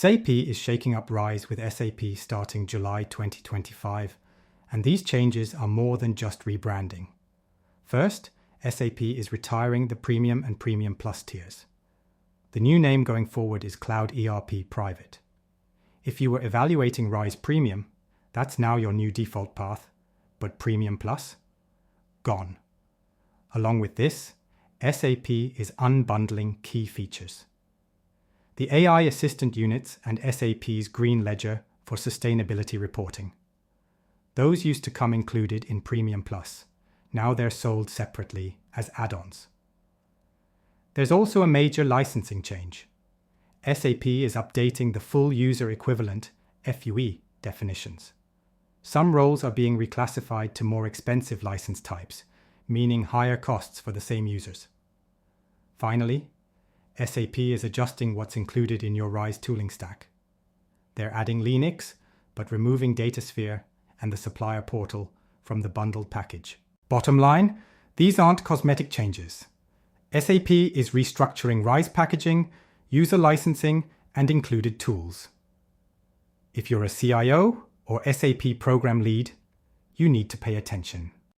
SAP is shaking up RISE with SAP starting July 2025, and these changes are more than just rebranding. First, SAP is retiring the Premium and Premium Plus tiers. The new name going forward is Cloud ERP Private. If you were evaluating RISE Premium, that's now your new default path, but Premium Plus? Gone. Along with this, SAP is unbundling key features. The AI Assistant units and SAP's Green Ledger for sustainability reporting. Those used to come included in Premium Plus. Now they're sold separately as add-ons. There's also a major licensing change. SAP is updating the full user equivalent FUE definitions. Some roles are being reclassified to more expensive license types, meaning higher costs for the same users. Finally, SAP is adjusting what's included in your RISE tooling stack. They're adding LeanIX, but removing Datasphere and the supplier portal from the bundled package. Bottom line, these aren't cosmetic changes. SAP is restructuring RISE packaging, user licensing, and included tools. If you're a CIO or SAP program lead, you need to pay attention.